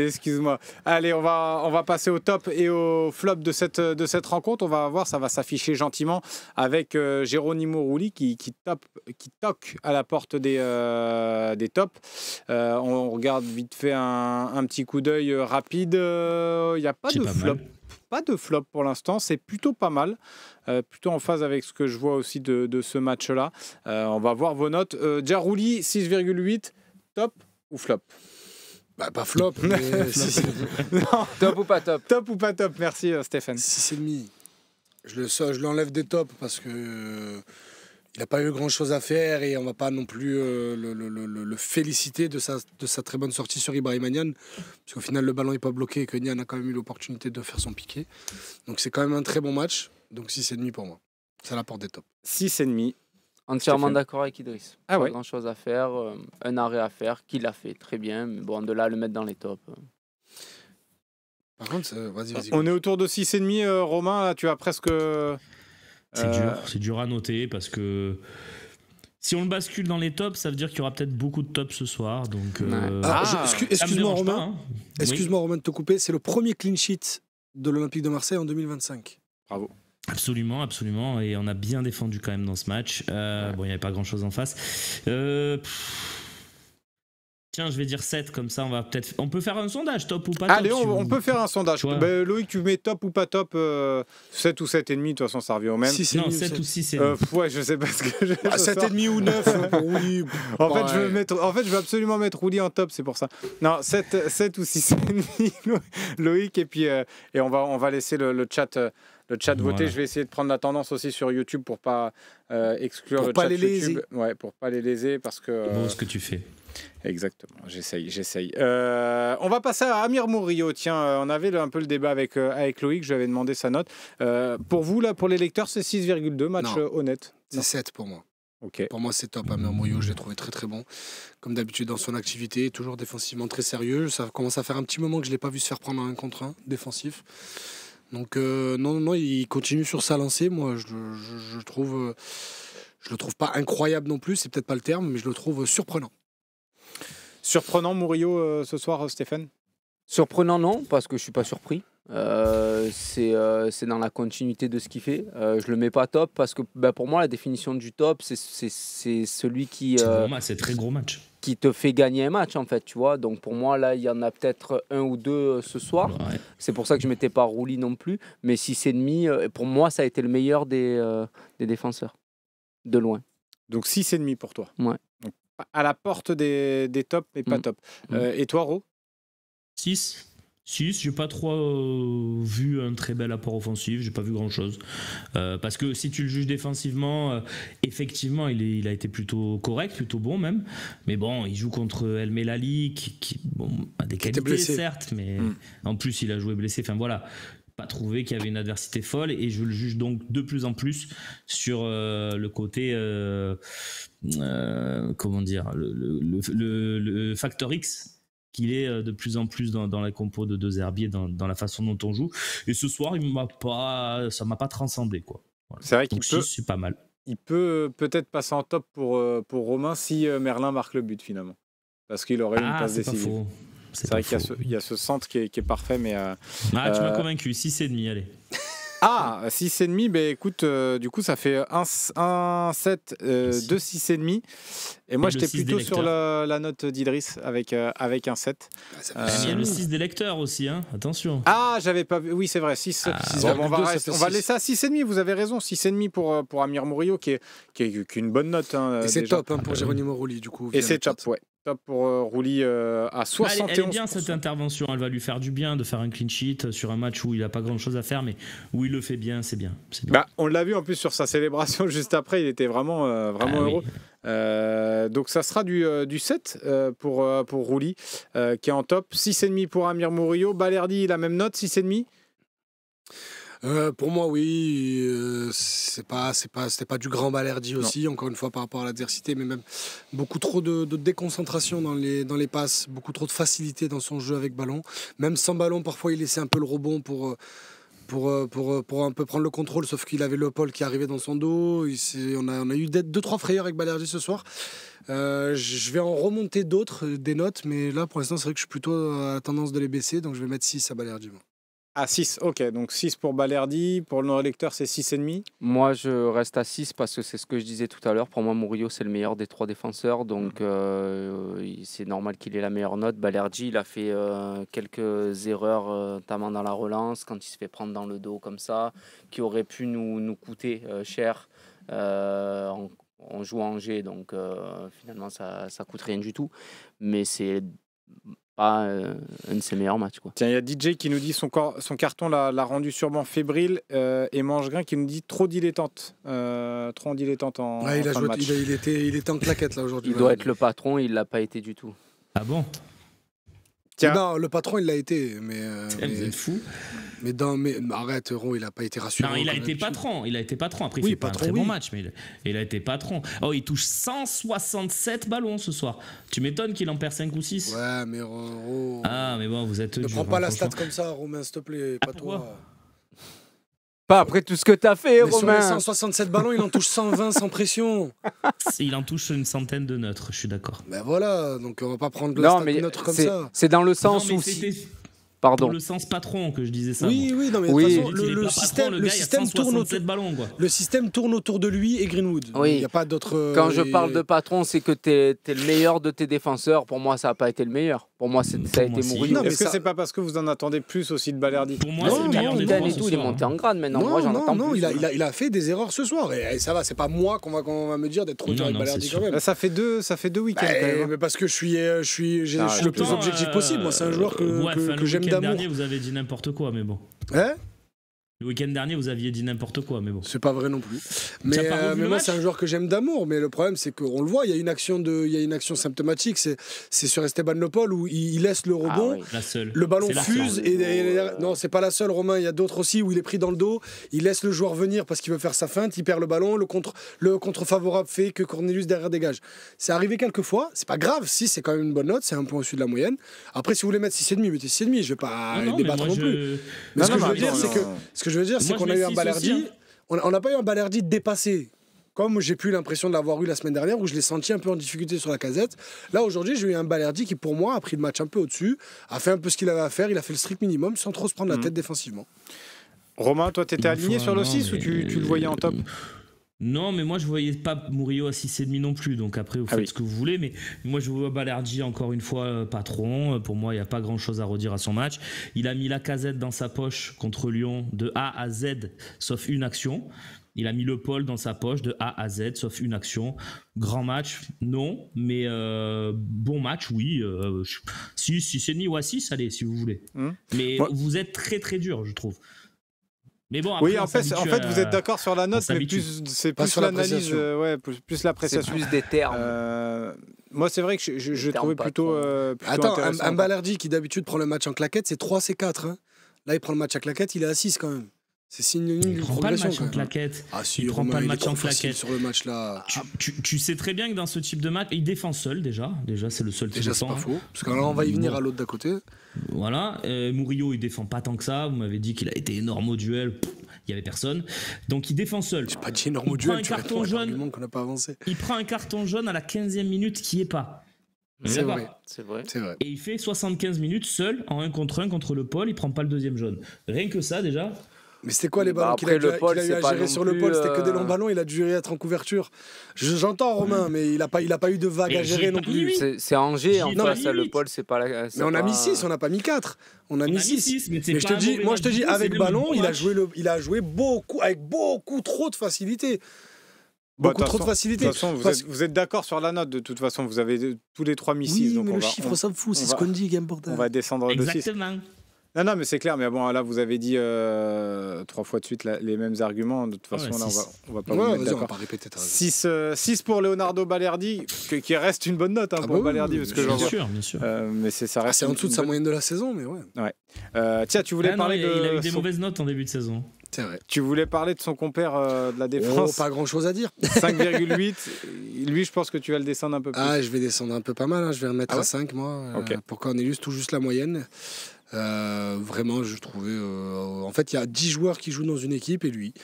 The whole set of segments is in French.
excuse-moi. Allez, on va passer au top et au flop de cette rencontre. On va voir, ça va s'afficher gentiment avec Geronimo Rulli qui toque à la porte des tops. On regarde vite fait un petit coup d'œil rapide. Il n'y a pas de flop. Pas de flop pour l'instant, c'est plutôt pas mal, plutôt en phase avec ce que je vois aussi de ce match-là. On va voir vos notes. Rulli, 6,8, top ou flop? Bah, pas flop, mais non. Top ou pas top? Top ou pas top, merci Stéphane. 6,5. Je l'enlève des tops parce que il n'a pas eu grand-chose à faire et on ne va pas non plus le féliciter de sa très bonne sortie sur Ibrahima Niane, parce qu'au final, le ballon n'est pas bloqué et que Niane a quand même eu l'opportunité de faire son piqué. Donc c'est quand même un très bon match. Donc 6,5 pour moi. Ça l'apporte des tops. 6,5. Entièrement d'accord avec Idriss. Ah ouais. Pas grand-chose à faire, un arrêt à faire, qu'il a fait très bien. Mais bon, de là à le mettre dans les tops. Par contre, vas-y. On est autour de 6,5, Romain, là, tu as presque... C'est dur à noter parce que si on le bascule dans les tops, ça veut dire qu'il y aura peut-être beaucoup de tops ce soir. Donc, excuse-moi Romain, pas, hein. Excuse-moi Romain de te couper, c'est le premier clean sheet de l'Olympique de Marseille en 2025. Bravo. Absolument, absolument, et on a bien défendu quand même dans ce match. Bon, il n'y avait pas grand-chose en face. Tiens, je vais dire 7, comme ça on peut faire un sondage, top ou pas top. Allez, on peut faire un sondage. Loïc, tu mets top ou pas top, 7 ou 7,5, de toute façon ça revient au même. 7 ou 6,5. Ouais, je sais pas ce que j'ai. 7,5 ou 9 pour Rulli. En fait, je veux absolument mettre Rulli en top, c'est pour ça. Non, 7 ou 6,5, Loïc, et puis et on va laisser le chat. Le chat voter, voilà. Je vais essayer de prendre la tendance aussi sur YouTube pour pas exclure pour le pas chat les YouTube. Léser. Ouais, pour pas les léser parce que. C'est bon ce que tu fais. Exactement, j'essaye. On va passer à Amir Murillo. Tiens, on avait un peu le débat avec Loïc, je lui avais demandé sa note. Pour vous, là, pour les lecteurs, c'est 6,2, match honnête. C'est 7 pour moi. Okay. Pour moi, c'est top. Amir Murillo, je l'ai trouvé très très bon. Comme d'habitude dans son activité, toujours défensivement très sérieux. Ça commence à faire un petit moment que je ne l'ai pas vu se faire prendre un contre un défensif. Donc non, il continue sur sa lancée. Moi, je le trouve pas incroyable non plus, c'est peut-être pas le terme, mais je le trouve surprenant. Surprenant, Murillo, ce soir, Stéphane? Surprenant, non, parce que je suis pas surpris. C'est dans la continuité de ce qu'il fait. Je le mets pas top parce que pour moi, la définition du top, c'est celui qui... c'est très gros match. Qui te fait gagner un match, en fait, tu vois. Donc pour moi, là, il y en a peut-être un ou deux ce soir. Ouais. C'est pour ça que je ne mettais pas Rulli non plus. Mais 6,5, pour moi, ça a été le meilleur des défenseurs. De loin. Donc 6,5 pour toi. Ouais. Donc, à la porte des tops, mais pas top. Et toi, Ro? 6, j'ai pas trop vu un très bel apport offensif, j'ai pas vu grand chose. Parce que si tu le juges défensivement, effectivement, il a été plutôt correct, plutôt bon même. Mais bon, il joue contre El Melali, qui a des qualités certes, mais en plus il a joué blessé. Enfin voilà, pas trouvé qu'il y avait une adversité folle et je le juge donc de plus en plus sur le côté, comment dire, le facteur X. Qu'il est de plus en plus dans la compo de Deux Herbiers, dans la façon dont on joue. Et ce soir, ça m'a pas transcendé, quoi. Voilà. C'est vrai qu'il peut, c'est pas mal. Il peut peut-être passer en top pour Romain si Merlin marque le but finalement, parce qu'il aurait une passe décisive. C'est vrai qu'il y a ce centre qui est parfait, mais. Tu m'as convaincu. 6,5, allez. Ah, 6,5, ben écoute, du coup ça fait 1, 7, 2, 6,5. Et moi j'étais plutôt sur la note d'Idriss avec un 7. Il y a le 6 des lecteurs aussi, hein. Attention. Ah, j'avais pas vu, oui c'est vrai, 6. On va laisser à 6,5, vous avez raison, 6,5 pour Amir Murillo qui est une bonne note. Hein, et c'est déjà top pour Geronimo Rulli du coup. Et c'est top, ouais. Top pour Rulli à 71%. Elle est bien cette intervention, elle va lui faire du bien de faire un clean sheet sur un match où il n'a pas grand chose à faire, mais où il le fait bien, c'est bien. On l'a vu en plus sur sa célébration juste après, il était vraiment heureux. Oui. Donc ça sera du 7 pour Rulli qui est en top. 6,5 pour Amir Murillo. Balerdi, la même note, 6,5. Pour moi, oui, c'était pas du grand Balerdi aussi, encore une fois par rapport à l'adversité, mais même beaucoup trop de déconcentration dans les passes, beaucoup trop de facilité dans son jeu avec ballon. Même sans ballon, parfois il laissait un peu le rebond pour pour un peu prendre le contrôle, sauf qu'il avait Leopold qui arrivait dans son dos. On a eu 2-3 frayeurs avec Balerdi ce soir. Je vais en remonter d'autres, des notes, mais là pour l'instant c'est vrai que je suis plutôt à la tendance de les baisser, donc je vais mettre 6 à Balerdi. Ah, 6, ok. Donc 6 pour Balerdi. Pour le non-électeur, c'est 6,5. Moi, je reste à 6 parce que c'est ce que je disais tout à l'heure. Pour moi, Murillo, c'est le meilleur des 3 défenseurs. Donc, c'est normal qu'il ait la meilleure note. Balerdi, il a fait quelques erreurs, notamment dans la relance, quand il se fait prendre dans le dos comme ça, qui auraient pu nous coûter cher en jouant Angers. Donc, finalement, ça coûte rien du tout. Mais c'est pas un de ses meilleurs matchs, quoi. Tiens, il y a DJ qui nous dit son carton l'a rendu sûrement fébrile, et Mangegrain qui nous dit trop dilettante. Trop en dilettante en fin de match. Il était en claquette là aujourd'hui. Il doit être le patron, il l'a pas été du tout. Ah bon? Tiens. Non, le patron il l'a été, mais Vous êtes fou. Mais arrête, Ron, il a pas été rassurant. Non, il a été patron. Après, il fait pas un très bon match, mais il a été patron. Oh, il touche 167 ballons ce soir. Tu m'étonnes qu'il en perd 5 ou 6. Ouais, mais Ron. Ah, mais bon, vous êtes. Ne prends pas la stat comme ça, Romain, s'il te plaît. Pas toi. Pas après tout ce que t'as fait, mais Romain. Sur les 167 ballons, il en touche 120 sans pression. Il en touche une centaine de neutres, je suis d'accord. Ben voilà, donc on va pas prendre la stat neutre comme ça. C'est dans le sens où... Pardon. Pour le sens patron que je disais ça. Oui, non, mais de toute façon, le système tourne autour ballons, quoi. Le système tourne autour de lui et Greenwood. Oui. Il y a pas d'autre. Quand je parle de patron, c'est que t'es le meilleur de tes défenseurs. Pour moi, ça n'a pas été le meilleur. Pour moi, ça a été Murillo. Est-ce que c'est pas parce que vous en attendez plus aussi de Balerdi? Pour moi, c'est le meilleur des défenseurs. Il est monté en grade maintenant. Moi, j'en attends plus. Il a fait des erreurs ce soir. Et ça va, c'est pas moi qu'on va me dire d'être trop dur avec Balerdi quand même. Là, ça fait deux week-ends quand même. Mais parce que je suis le plus objectif possible. Moi, c'est un joueur que j'aime d'amour. Vous avez dit n'importe quoi, mais bon. Hein? Le week-end dernier, vous aviez dit n'importe quoi, mais bon. C'est pas vrai non plus. Mais moi, c'est un joueur que j'aime d'amour. Mais le problème, c'est qu'on le voit, il y a une action symptomatique. C'est sur Esteban Leopold où il laisse le rebond. Ah oui. La seule. Le ballon fuse. Non, c'est pas la seule, Romain. Il y a d'autres aussi où il est pris dans le dos. Il laisse le joueur venir parce qu'il veut faire sa feinte. Il perd le ballon. Le contre favorable fait que Cornelius derrière dégage. C'est arrivé quelques fois. C'est pas grave. Si, c'est quand même une bonne note. C'est un point au-dessus de la moyenne. Après, si vous voulez mettre 6,5, mettez 6,5. Je vais pas débattre non plus. Mais ce que je veux dire, c'est qu'on a eu un Balerdi. On n'a pas eu un Balerdi dépassé. Comme j'ai pu l'impression de l'avoir eu la semaine dernière, où je l'ai senti un peu en difficulté sur la casette. Là, aujourd'hui, j'ai eu un Balerdi qui, pour moi, a pris le match un peu au-dessus, a fait un peu ce qu'il avait à faire, il a fait le strict minimum sans trop se prendre la tête défensivement. Romain, toi, t'étais aligné sur le 6 ou tu le voyais en top? Non, mais moi je voyais pas Murillo à 6,5 non plus, donc après vous faites ce que vous voulez, mais moi je vois Balerdi encore une fois patron. Pour moi il n'y a pas grand chose à redire à son match. Il a mis Lacazette dans sa poche contre Lyon de A à Z sauf une action. Il a mis Leopold dans sa poche de A à Z sauf une action. Grand match, non, mais bon match, oui. 6,5 ou à 6, allez si vous voulez. Mais vous êtes très très dur, je trouve. Mais bon, après, oui, en fait, vous êtes d'accord sur la note, mais c'est plus l'analyse, plus l'appréciation. C'est plus des termes. Moi, c'est vrai que je trouvais plutôt Attends, intéressant. un Balerdi qui d'habitude prend le match en claquette, c'est 3, c'est 4. Hein. Là, il prend le match à claquette, il est à 6 quand même. C'est signe d'une progression. Il prend pas le match en claquette. Ah si, il prend pas le match en claquette. Sur le match là. Tu sais très bien que dans ce type de match, il défend seul déjà. Déjà, c'est le seul qui défend. Déjà, c'est pas faux. Parce que là, on va y venir à l'autre d'à côté. Voilà. Murillo, il défend pas tant que ça. Vous m'avez dit qu'il a été énorme au duel. Il y avait personne. Donc, il défend seul. J'ai pas dit énorme au duel. Tu carton jaune. Qu'on n'a pas avancé. Il prend un carton jaune à la 15e minute qui est pas. C'est vrai. Et il fait 75 minutes seul en 1 contre 1 contre le Paul. Il prend pas le 2e jaune. Rien que ça déjà. Mais c'était quoi les ballons qu'il a eu à gérer sur le pôle? C'était que des longs ballons, il a dû être en couverture. J'entends Romain, mais il a pas eu de vague à gérer non plus. C'est Angers en face, le pôle, c'est pas la. Mais on a mis 6, on n'a pas mis 4. On a mis 6. Mais je te dis, avec ballon, il a joué beaucoup, avec beaucoup trop de facilité. Beaucoup trop de facilité. De toute façon, vous êtes d'accord sur la note, de toute façon, vous avez tous les 3 mis 6. Oui, mais le chiffre, ça me fout, c'est ce qu'on dit qui est important. On va descendre de 6. Exactement. Non, mais c'est clair, mais bon, là, vous avez dit 3 fois de suite les mêmes arguments. De toute façon, là, on va pas vous mettre d'accord. On va pas répéter. 6 pour Leonardo Balerdi, qui reste une bonne note pour Balerdi. Parce que bien sûr. Mais ça reste c'est en dessous de sa moyenne de la saison, mais ouais. Tiens, tu voulais parler de... Il a eu des mauvaises notes en début de saison. C'est vrai. Tu voulais parler de son compère de la défense. Pas grand chose à dire. 5,8. Lui, je pense que tu vas le descendre un peu plus. Ah, je vais descendre un peu pas mal. Je vais remettre à 5, moi. Pour Cornelius, tout juste la moyenne. Vraiment, je trouvais. En fait, il y a 10 joueurs qui jouent dans une équipe et lui.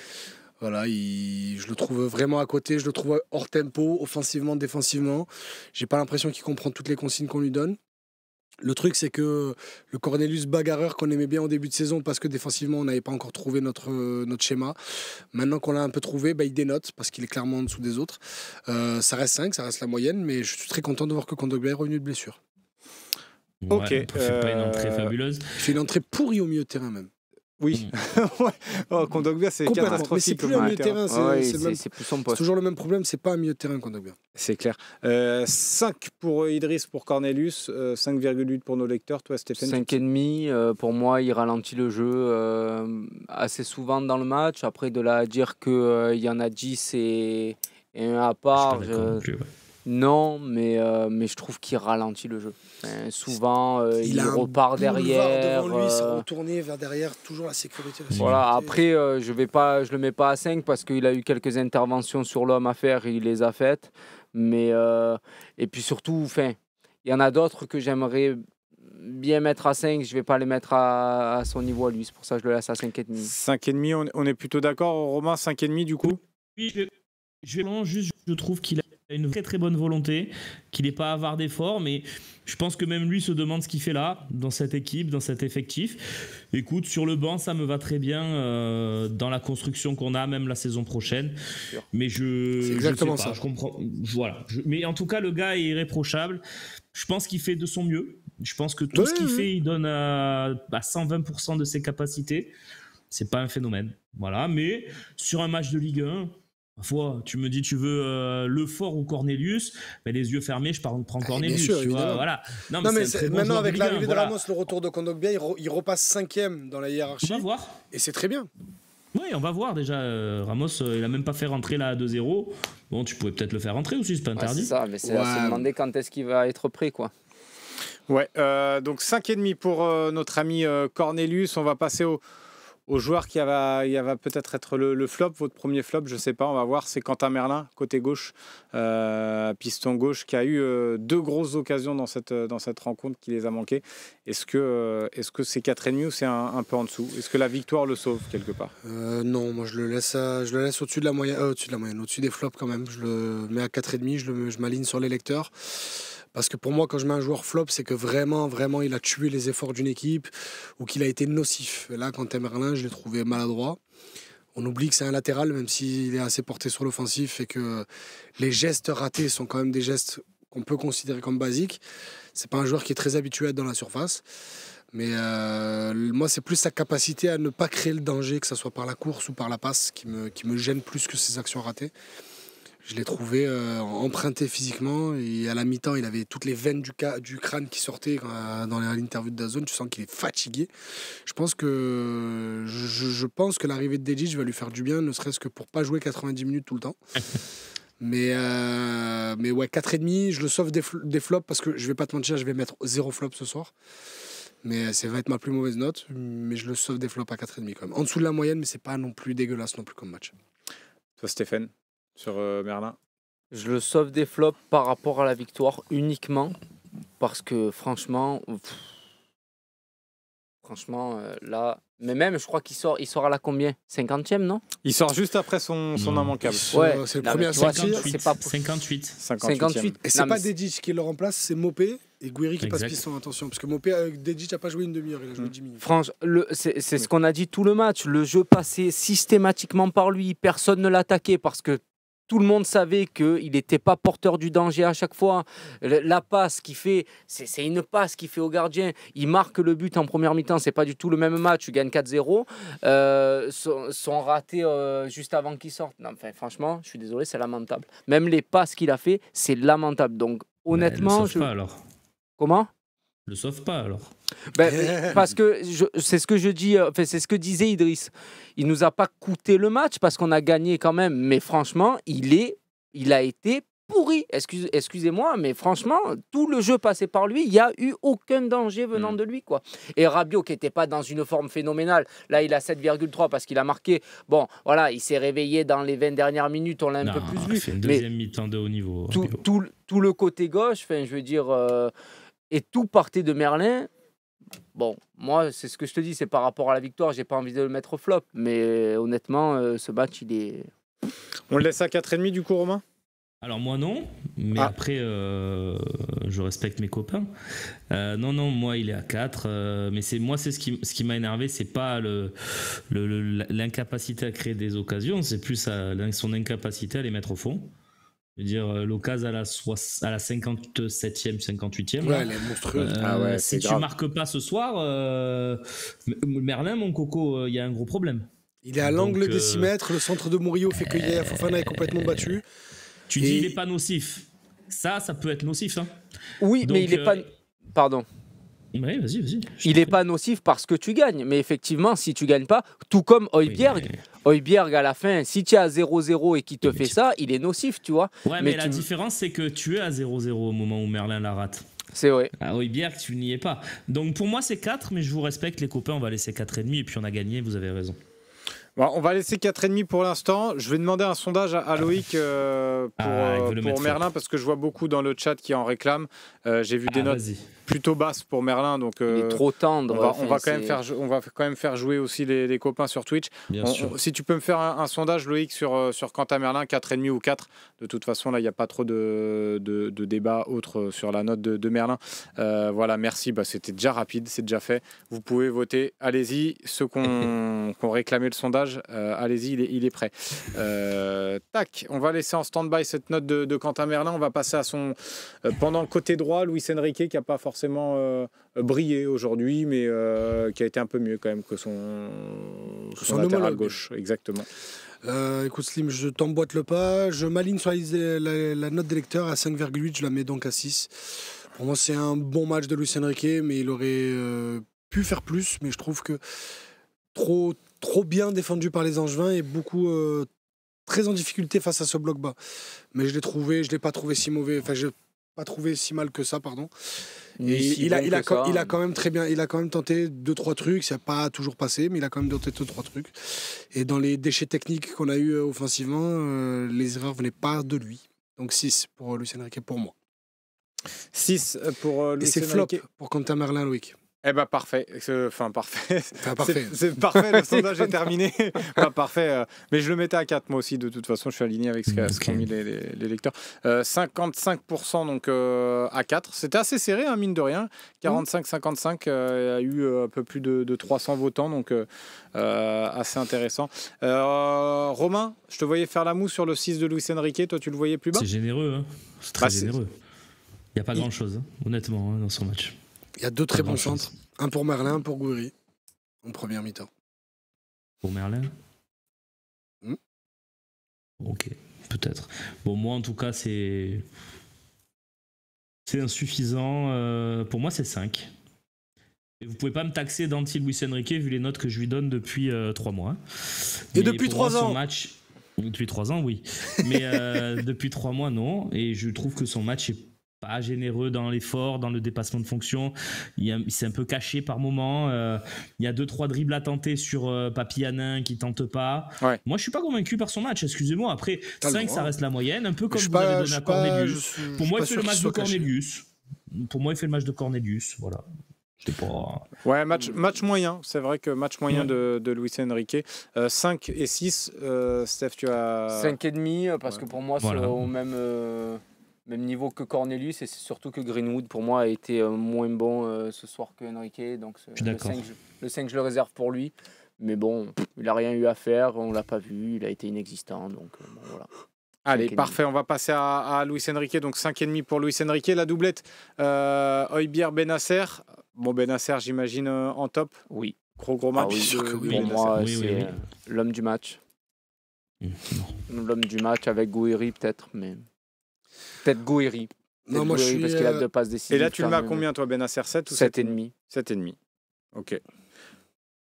Voilà, je le trouve vraiment à côté, je le trouve hors tempo, offensivement, défensivement. J'ai pas l'impression qu'il comprend toutes les consignes qu'on lui donne. Le truc, c'est que le Cornelius bagarreur qu'on aimait bien au début de saison, parce que défensivement, on n'avait pas encore trouvé notre schéma. Maintenant qu'on l'a un peu trouvé, il dénote, parce qu'il est clairement en dessous des autres. Ça reste 5, ça reste la moyenne, mais je suis très content de voir que Kondogbia est revenu de blessure. Ouais, Ok, il fait pas une entrée fabuleuse. Il fait une entrée pourrie au milieu de terrain même. Oui, Kondogbia, c'est Complètement. Mais catastrophique. c'est plus un milieu de terrain, c'est plus son poste. c'est toujours le même problème, c'est pas un milieu de terrain Kondogbia. C'est clair. 5 pour Idriss, pour Cornelius, 5,8 pour nos lecteurs. Toi, Stéphane 5,5, pour moi, il ralentit le jeu assez souvent dans le match. Après, de là à dire qu'il y en a 10 et un à part, non, mais je trouve qu'il ralentit le jeu. Souvent, il repart derrière. Devant lui, s'est retourné vers derrière, toujours la sécurité. Voilà, après, je le mets pas à 5 parce qu'il a eu quelques interventions sur l'homme à faire et il les a faites. Mais, et puis surtout, il y en a d'autres que j'aimerais bien mettre à 5. Je vais pas les mettre à son niveau à lui. C'est pour ça que je le laisse à 5,5. 5,5, on est plutôt d'accord, Romain, 5,5 du coup? Oui, je trouve qu'il a une très très bonne volonté, qu'il n'est pas avare d'efforts, mais je pense que même lui se demande ce qu'il fait là, dans cette équipe, dans cet effectif. Écoute, sur le banc, ça me va très bien dans la construction qu'on a, même la saison prochaine. Mais c'est exactement sais pas, ça. Je comprends. Voilà. Mais en tout cas, le gars est irréprochable. Je pense qu'il fait de son mieux. Je pense que tout ce qu'il fait, il donne à 120% de ses capacités. C'est pas un phénomène. Voilà. Mais sur un match de Ligue 1, tu me dis tu veux Lefort ou Cornelius, les yeux fermés je prends Cornelius, sûr, tu vois, voilà. Non, mais maintenant avec l'arrivée de Ramos, le retour de Kondogbia, il repasse 5e dans la hiérarchie. On va voir. Et c'est très bien. Oui, on va voir déjà. Ramos, il a même pas fait rentrer là à 2-0. Bon, tu pouvais peut-être le faire rentrer aussi, c'est pas interdit. C'est ça, mais c'est à se demander quand est-ce qu'il va être prêt, quoi. Ouais, donc 5,5 pour notre ami Cornelius. On va passer au joueur qui va peut-être être le flop, votre premier flop, je ne sais pas, on va voir, c'est Quentin Merlin, côté gauche, piston gauche, qui a eu 2 grosses occasions dans cette rencontre qui les a manquées. Est-ce que c'est 4,5 ou c'est un peu en dessous? Est-ce que la victoire le sauve quelque part? Non, moi je le laisse au-dessus de la moyenne, au-dessus des flops quand même. Je le mets à 4,5, je m'aligne sur les lecteurs. Parce que pour moi, quand je mets un joueur flop, c'est que vraiment, il a tué les efforts d'une équipe ou qu'il a été nocif. Et là, Quentin Merlin, je l'ai trouvé maladroit. On oublie que c'est un latéral, même s'il est assez porté sur l'offensif et que les gestes ratés sont quand même des gestes qu'on peut considérer comme basiques. C'est pas un joueur qui est très habitué à être dans la surface. Mais moi, c'est plus sa capacité à ne pas créer le danger, que ce soit par la course ou par la passe, qui me gêne plus que ses actions ratées. Je l'ai trouvé emprunté physiquement et à la mi-temps, il avait toutes les veines du crâne qui sortaient dans l'interview de DAZN. Tu sens qu'il est fatigué. Je pense que l'arrivée de Dejic va lui faire du bien, ne serait-ce que pour pas jouer 90 minutes tout le temps. Mais ouais, 4,5, je le sauve des flops parce que je vais pas te mentir, je vais mettre 0 flop ce soir. Mais ça va être ma plus mauvaise note. Mais je le sauve des flops à 4,5 quand même. En dessous de la moyenne, mais c'est pas non plus dégueulasse non plus comme match. Toi, Stéphane, sur Merlin? Je le sauve des flops par rapport à la victoire uniquement parce que franchement, là, mais même je crois qu'il sort à la combien? 50e, non? Il sort juste après son immanquable. Ouais, c'est le premier à sortir. 58. 58. Et c'est pas Dejic qui le remplace, c'est Mopé et Guiri qui passe piston, attention. Parce que Mopé, Dejic n'a pas joué une demi-heure, il a joué 10 minutes. Franchement, c'est ce qu'on a dit tout le match. Le jeu passait systématiquement par lui. Personne ne l'attaquait parce que tout le monde savait qu'il n'était pas porteur du danger à chaque fois. La passe qu'il fait, c'est une passe qu'il fait au gardien. Il marque le but en première mi-temps. C'est pas du tout le même match. Tu gagnes 4-0. Sont ratés juste avant qu'il sorte. Non, enfin, franchement, je suis désolé, c'est lamentable. Même les passes qu'il a fait, c'est lamentable. Donc, honnêtement... Le sauve pas alors. Comment ? Le sauve pas alors. Parce que c'est ce que je dis, c'est ce que disait Idriss. Il nous a pas coûté le match parce qu'on a gagné quand même, mais franchement, il a été pourri. Excusez-moi, mais franchement, tout le jeu passé par lui, il y a eu aucun danger venant de lui, quoi. Et Rabiot qui était pas dans une forme phénoménale, là il a 7,3 parce qu'il a marqué. Bon, voilà, il s'est réveillé dans les 20 dernières minutes, on l'a un peu plus vu. Il fait une deuxième mi-temps de haut niveau. Tout le côté gauche, je veux dire, et tout partait de Merlin. Bon, moi, c'est ce que je te dis, c'est par rapport à la victoire, j'ai pas envie de le mettre au flop. Mais honnêtement, ce match, il est. On le laisse à 4,5 du coup, Romain? Alors moi non, mais après je respecte mes copains. Non, moi il est à 4, mais c'est ce qui m'a énervé, c'est pas l'incapacité à créer des occasions, c'est plus son incapacité à les mettre au fond. Je veux dire, l'occasion à la 57e, 58e. Ouais, elle est monstrueuse. Si tu marques pas ce soir, Merlin, mon coco, il y a un gros problème. Il est à l'angle des 6 mètres, le centre de Murillo fait que Yaya Fofana est complètement battu. Tu dis il n'est pas nocif. Ça peut être nocif. Hein. Oui, donc, mais il n'est pas... Pardon. Oui, vas-y. Il n'est pas nocif parce que tu gagnes. Mais effectivement, si tu ne gagnes pas, tout comme Højbjerg, Højbjerg à la fin, si tu es à 0-0 et qu'il te fait ça, il est nocif, tu vois. Ouais, mais la différence, c'est que tu es à 0-0 au moment où Merlin la rate. C'est vrai. À Højbjerg, tu n'y es pas. Donc pour moi, c'est 4, mais je vous respecte, les copains, on va laisser 4,5 et puis on a gagné, vous avez raison. Bon, on va laisser 4,5 pour l'instant. Je vais demander un sondage à Loïc pour Merlin parce que je vois beaucoup dans le chat qui en réclament. J'ai vu des notes plutôt basses pour Merlin. Donc, il est trop tendre. On va quand même faire jouer aussi les copains sur Twitch. Si tu peux me faire un sondage, Loïc, sur Quentin Merlin, 4,5 ou 4. De toute façon, là, il n'y a pas trop de débat autre sur la note de Merlin. Voilà, merci. C'était déjà rapide, c'est déjà fait. Vous pouvez voter. Allez-y. Ceux qui ont réclamé le sondage, allez-y, il est prêt. Tac, on va laisser en stand-by cette note de Quentin Merlin. On va passer à son pendant côté droit, Luis Enrique, qui n'a pas forcément brillé aujourd'hui, mais qui a été un peu mieux quand même que son latéral gauche. Exactement. Écoute Slim, je t'emboîte le pas. Je m'aligne sur la note des lecteurs à 5,8, je la mets donc à 6. Pour moi, c'est un bon match de Luis Enrique, mais il aurait pu faire plus. Mais je trouve que trop bien défendu par les Angevins et beaucoup très en difficulté face à ce bloc bas. Mais je l'ai pas trouvé si mauvais. Enfin, je l'ai pas trouvé si mal que ça, pardon. Et il a quand même très bien, il a quand même tenté 2-3 trucs, ça n'a pas toujours passé, mais il a quand même tenté 2-3 trucs. Et dans les déchets techniques qu'on a eu offensivement, les erreurs venaient pas de lui. Donc 6 pour Luis Enrique pour moi. 6 pour Luis Enrique. Et c'est flop pour Quentin Merlin, Loïc. Eh ben parfait, parfait. Parfait. C'est parfait, le sondage est terminé. Pas parfait, mais je le mettais à 4 moi aussi. De toute façon, je suis aligné avec ce qu'ont mis les lecteurs. 55% donc à 4. C'était assez serré, hein, mine de rien. 45-55, il y a eu un peu plus de 300 votants, donc assez intéressant. Romain, je te voyais faire la moue sur le 6 de Luis Enrique. Toi, tu le voyais plus bas? C'est généreux, hein. C'est très généreux. Il n'y a pas grand-chose, hein, honnêtement, hein, dans son match. Il y a 2 très bons centres. Un pour Merlin, un pour Gouiri. En première mi-temps. Pour Merlin Ok, peut-être. Bon, moi, en tout cas, c'est insuffisant. Pour moi, c'est 5. Et vous pouvez pas me taxer d'anti-Luis Enrique vu les notes que je lui donne depuis 3 mois. Et depuis 3 ans Depuis 3 ans, oui. Mais depuis 3 mois, non. Et je trouve que son match est pas généreux dans l'effort, dans le dépassement de fonction. Il s'est un peu caché par moment. Il y a 2-3 dribbles à tenter sur Papianin qui tente pas. Ouais. Moi, je suis pas convaincu par son match. Excusez-moi. Après, 5, ça reste la moyenne. Un peu comme vous avez donné à Cornelius. Pour moi, il fait le match de Cornelius. Pour moi, il fait le match de Cornelius. Voilà. Pas... Ouais, match moyen. C'est vrai que match moyen de Luis Enrique. 5 et 6. Steph, tu as... 5,5 parce que pour moi, c'est au même niveau que Cornelius, et c'est surtout que Greenwood pour moi a été moins bon ce soir que Enrique, donc le 5 je le réserve pour lui, mais bon, il a rien eu à faire, on l'a pas vu, il a été inexistant, donc bon, voilà. Allez, parfait, on va passer à Luis Enrique, donc 5,5 pour Luis Enrique, la doublette Højbjerg Bennacer. Bon, Bennacer, j'imagine en top. Oui. Gros match. Pour moi, c'est l'homme du match. L'homme du match avec Gouiri peut-être, mais peut-être Gouiri. Non, moi je suis parce qu'il a 2 passes décisives. Et là, tu le mets à combien, toi, Bennacer? 7 ou 7,5? 7,5. Ok.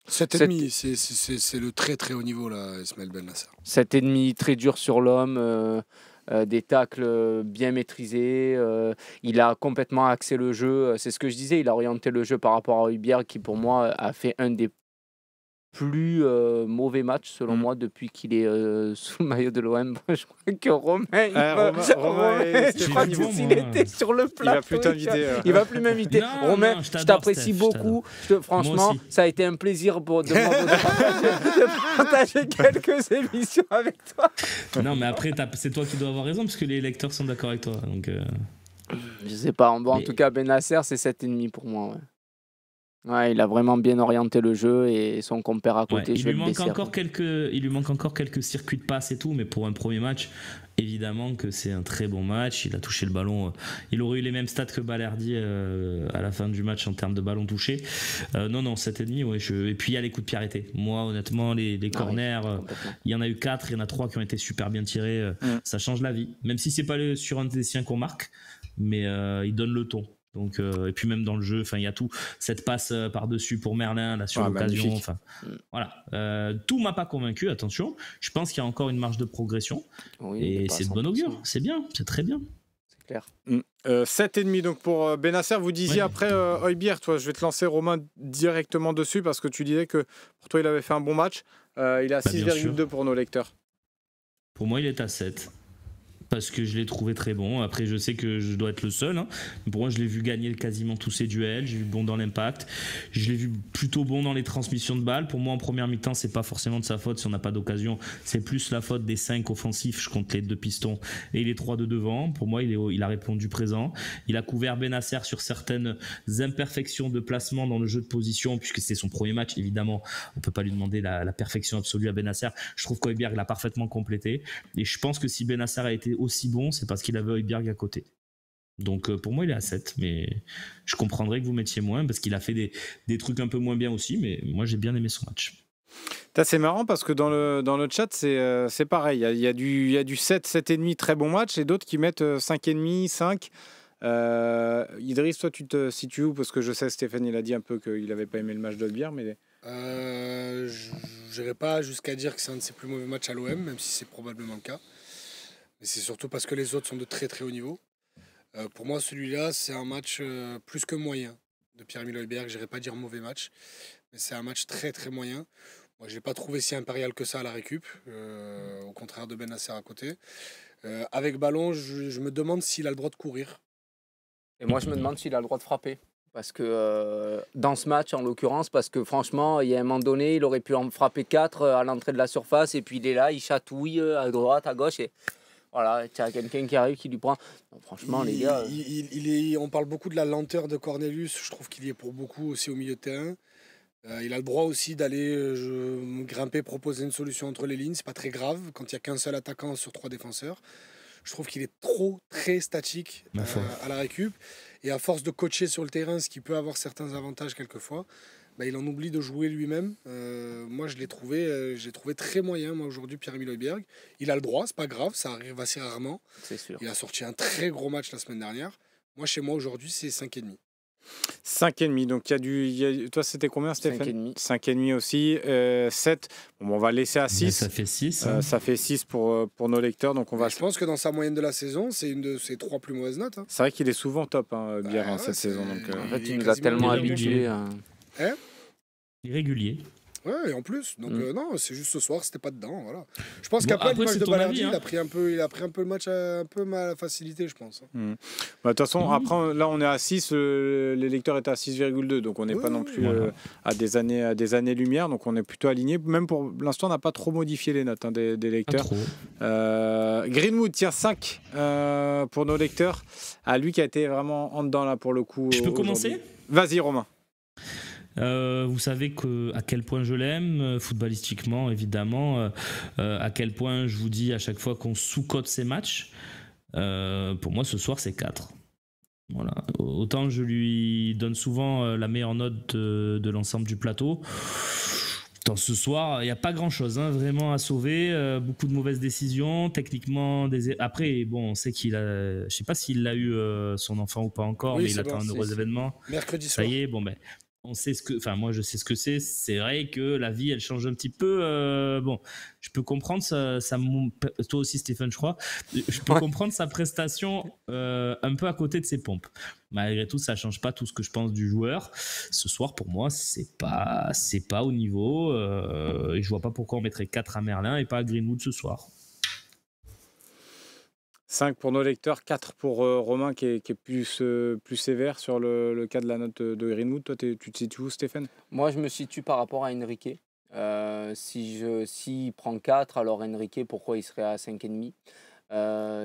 7,5, c'est le très très haut niveau, là, Ismaël Bennacer. 7,5, très dur sur l'homme, des tacles bien maîtrisés. Il a complètement axé le jeu. C'est ce que je disais, il a orienté le jeu par rapport à Højbjerg, qui pour moi a fait un des plus mauvais match selon moi depuis qu'il est sous le maillot de l'OM. Je crois que Romain, je crois que s'il était sur le plateau, il va plus t'inviter. Il va plus m'inviter. Romain, je t'apprécie beaucoup. Franchement, ça a été un plaisir de partager quelques émissions avec toi. Non, mais après, c'est toi qui dois avoir raison parce que les lecteurs sont d'accord avec toi. Donc, je sais pas. En tout cas, Bennacer, c'est 7,5 pour moi. Ouais. Ouais, il a vraiment bien orienté le jeu et son compère à côté, il lui manque encore quelques circuits de passe et tout, mais pour un premier match, évidemment que c'est un très bon match. Il a touché le ballon. Il aurait eu les mêmes stats que Balerdi à la fin du match en termes de ballon touché. Non, 7,5. Ouais, et puis il y a les coups de pied arrêtés. Moi, honnêtement, les corners, il y en a eu 4, il y en a 3 qui ont été super bien tirés. Ça change la vie. Même si c'est pas sur un des siens qu'on marque, mais il donne le ton. Donc, et puis même dans le jeu, il y a tout. Cette passe par-dessus pour Merlin là, sur l'occasion. Voilà. Tout m'a pas convaincu, attention. Je pense qu'il y a encore une marge de progression. Oui, et c'est de bon augure. C'est bien, c'est très bien. C'est clair. 7,5 donc pour Bennacer. Vous disiez après Højbjerg, toi, je vais te lancer Romain directement dessus parce que tu disais que pour toi il avait fait un bon match. Il est à 6,2 pour nos lecteurs. Pour moi, il est à 7. Parce que je l'ai trouvé très bon. Après, je sais que je dois être le seul. Mais pour moi, je l'ai vu gagner quasiment tous ses duels. J'ai vu bon dans l'impact. Je l'ai vu plutôt bon dans les transmissions de balles. Pour moi, en première mi-temps, c'est pas forcément de sa faute si on n'a pas d'occasion. C'est plus la faute des 5 offensifs. Je compte les 2 pistons et les 3 de devant. Pour moi, il a répondu présent. Il a couvert Bennacer sur certaines imperfections de placement dans le jeu de position, puisque c'est son premier match. Évidemment, on peut pas lui demander la perfection absolue à Bennacer. Je trouve qu'Højbjerg l'a parfaitement complété. Et je pense que si Bennacer a été aussi bon, c'est parce qu'il avait Højbjerg à côté. Donc pour moi il est à 7, mais je comprendrais que vous mettiez moins parce qu'il a fait des trucs un peu moins bien aussi, mais moi j'ai bien aimé son match. C'est marrant parce que dans le chat c'est pareil, il y a du 7, 7,5 très bon match et d'autres qui mettent 5,5, 5. Idriss, toi tu te situes où? Parce que je sais Stéphane il a dit un peu qu'il n'avait pas aimé le match d'Højbjerg, mais... je n'irai pas jusqu'à dire que c'est un de ses plus mauvais matchs à l'OM, même si c'est probablement le cas. Mais c'est surtout parce que les autres sont de très très haut niveau. Pour moi, celui-là, c'est un match plus que moyen de Pierre-Emile Højbjerg. Je n'irai pas dire mauvais match, mais c'est un match très très moyen. Moi, je ne l'ai pas trouvé si impérial que ça à la récup, au contraire de Bennacer à côté. Avec ballon, je me demande s'il a le droit de courir. Et moi, je me demande s'il a le droit de frapper. Parce que dans ce match, en l'occurrence, parce que franchement, il y a un moment donné, il aurait pu en frapper 4 à l'entrée de la surface, et puis il est là, il chatouille à droite, à gauche, et voilà, tu as quelqu'un qui arrive, qui lui prend. Donc, franchement, les gars... on parle beaucoup de la lenteur de Cornelius, je trouve qu'il y est pour beaucoup aussi au milieu de terrain. Il a le droit aussi d'aller grimper, proposer une solution entre les lignes, c'est pas très grave, quand il n'y a qu'un seul attaquant sur 3 défenseurs. Je trouve qu'il est très statique à la récup. Et à force de coacher sur le terrain, ce qui peut avoir certains avantages quelquefois, il en oublie de jouer lui-même. Moi, je l'ai trouvé très moyen, moi, aujourd'hui, Pierre-Emile Højbjerg. Il a le droit, c'est pas grave, ça arrive assez rarement. C'est sûr. Il a sorti un très gros match la semaine dernière. Moi, chez moi, aujourd'hui, c'est 5,5. 5,5, donc toi c'était combien Stéphane? 5,5 aussi, 7, on va laisser à 6. Ça fait 6. Ça fait 6 pour nos lecteurs, donc je pense que dans sa moyenne de la saison, c'est une de ses 3 plus mauvaises notes. C'est vrai qu'il est souvent top, Bière, cette saison. Donc, en fait, il nous a tellement habitués. Irrégulier. Ouais, et en plus. Donc non, c'est juste ce soir, c'était pas dedans. Voilà. Je pense qu'après l'image de Balerdi, il a pris un peu le match un peu à facilité, je pense. De toute façon, après, là, on est à 6, les lecteurs étaient à 6,2, donc on n'est pas non plus à des années-lumière, donc on est plutôt aligné. Même pour l'instant, on n'a pas trop modifié les notes des lecteurs. Greenwood, tiens, 5 pour nos lecteurs. Lui qui a été vraiment en dedans, là, pour le coup. Je peux commencer ? Vas-y, Romain. Vous savez à quel point je l'aime, footballistiquement évidemment, à quel point je vous dis à chaque fois qu'on sous-cote ses matchs. Pour moi ce soir c'est 4. Voilà. Autant je lui donne souvent la meilleure note de l'ensemble du plateau. Dans ce soir, il n'y a pas grand-chose vraiment à sauver. Beaucoup de mauvaises décisions, techniquement. Après, bon, on sait qu'il a... Je ne sais pas s'il a eu son enfant ou pas encore, mais il attend un heureux événement. Mercredi soir. Ça y est, on sait moi je sais ce que c'est. C'est vrai que la vie, elle change un petit peu. Bon, je peux comprendre toi aussi, Stéphane, je crois. Je peux comprendre sa prestation un peu à côté de ses pompes. Malgré tout, ça change pas tout ce que je pense du joueur. Ce soir, pour moi, c'est pas au niveau. Et je vois pas pourquoi on mettrait 4 à Merlin et pas à Greenwood ce soir. 5 pour nos lecteurs, 4 pour Romain qui est plus sévère sur le cas de la note de Greenwood. Toi, tu te situes où, Stéphane? Moi, je me situe par rapport à Enrique. S'il prend 4, alors Enrique, pourquoi il serait à 5,5?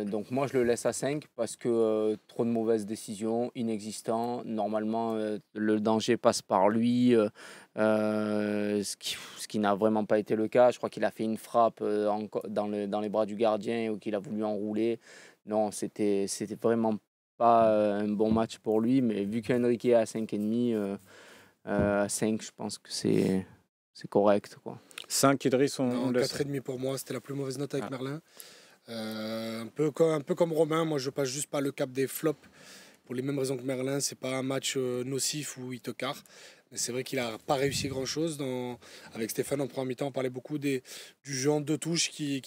Donc moi, je le laisse à 5 parce que trop de mauvaises décisions, inexistant. Normalement, le danger passe par lui, ce qui n'a vraiment pas été le cas. Je crois qu'il a fait une frappe dans les bras du gardien ou qu'il a voulu enrouler. Non, c'était vraiment pas un bon match pour lui. Mais vu qu'Enrique est à 5,5, à 5, je pense que c'est correct, quoi. 5, Idriss, on laisse. 4,5 pour moi, c'était la plus mauvaise note avec Merlin. Un peu comme Romain, moi je passe juste pas le cap des flops pour les mêmes raisons que Merlin. C'est pas un match nocif où il te carre, mais c'est vrai qu'il a pas réussi grand chose. Avec Stéphane en première mi-temps, on parlait beaucoup du jeu en 2 touches qui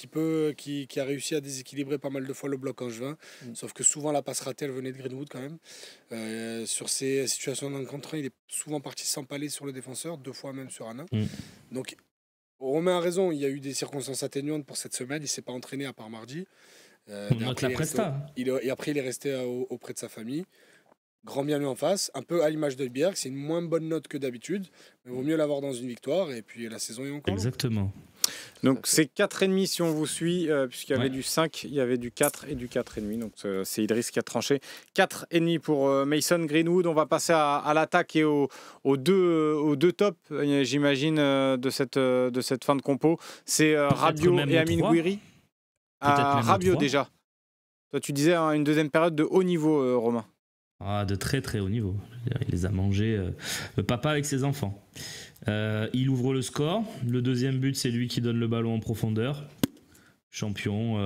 a réussi à déséquilibrer pas mal de fois le bloc en juin. Sauf que souvent la passe ratée elle venait de Greenwood quand même. Sur ces situations d'un contre 1, il est souvent parti s'empaler sur le défenseur, 2 fois même sur Anna. Donc Romain a raison, il y a eu des circonstances atténuantes pour cette semaine, il ne s'est pas entraîné à part mardi. On note la presta. Et après, il est resté auprès de sa famille. Grand bien lui en face, un peu à l'image de Bierg, c'est une moins bonne note que d'habitude, mais il vaut mieux l'avoir dans une victoire, et puis la saison est encore. Exactement. Donc c'est 4,5 si on vous suit, puisqu'il y avait du 5, il y avait du 4 et du 4,5. Donc c'est Idriss qui a tranché. 4,5 pour Mason Greenwood. On va passer à l'attaque et aux deux tops, j'imagine, de cette fin de compo. C'est Rabiot et Amine Gouiri. Rabiot déjà. Toi tu disais une deuxième période de haut niveau, Romain. De très très haut niveau. Il les a mangés, le papa avec ses enfants. Il ouvre le score. Le deuxième but, c'est lui qui donne le ballon en profondeur. Champion,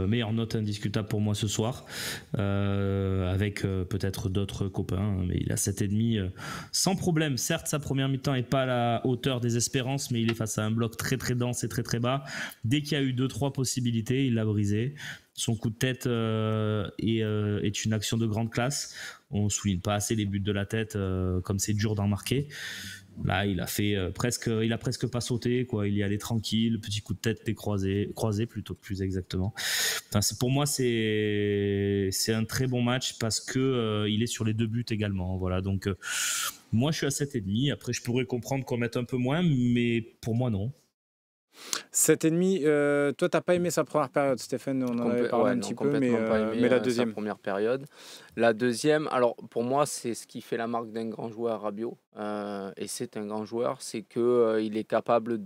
meilleure note indiscutable pour moi ce soir, avec peut-être d'autres copains, mais il a 7,5 sans problème. Certes, sa première mi-temps n'est pas à la hauteur des espérances, mais il est face à un bloc très très dense et très très bas. Dès qu'il y a eu 2-3 possibilités, il l'a brisé. Son coup de tête est une action de grande classe. On ne souligne pas assez les buts de la tête, comme c'est dur d'en marquer. Là, il a presque pas sauté, quoi. Il y allait tranquille, petit coup de tête décroisé, croisé plutôt, plus exactement. Enfin, pour moi, c'est un très bon match parce que il est sur les 2 buts également. Voilà, donc moi, je suis à 7,5. Après, je pourrais comprendre qu'on mette un peu moins, mais pour moi, non. 7,5. Toi, t'as pas aimé sa première période, Stéphane. On en avait parlé un petit peu, mais la deuxième. Sa première période. La deuxième, alors pour moi, c'est ce qui fait la marque d'un grand joueur, Rabiot. Et c'est un grand joueur, c'est que il est capable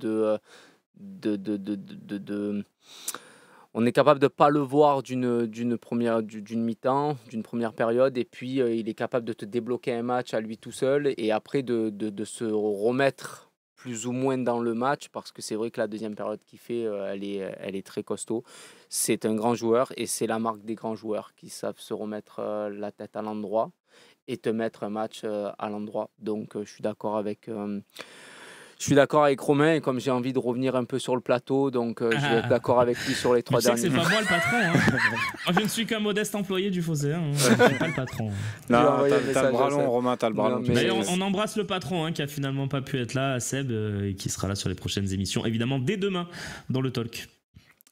on est capable de pas le voir d'une mi-temps, d'une première période, et puis il est capable de te débloquer un match à lui tout seul, et après de se remettre plus ou moins dans le match, parce que c'est vrai que la deuxième période qu'il fait, elle est très costaud. C'est un grand joueur, et c'est la marque des grands joueurs qui savent se remettre la tête à l'endroit et te mettre un match à l'endroit. Donc je suis d'accord avec Romain, et comme j'ai envie de revenir un peu sur le plateau, donc je vais être d'accord avec lui sur les 3 derniers. C'est pas moi le patron. Moi, je ne suis qu'un modeste employé du Phocéen. Je ne suis pas le patron. Non, t'as le bras long, Romain, t'as le bras long. D'ailleurs, on embrasse le patron qui a finalement pas pu être là, Seb, et qui sera là sur les prochaines émissions, évidemment dès demain dans le talk.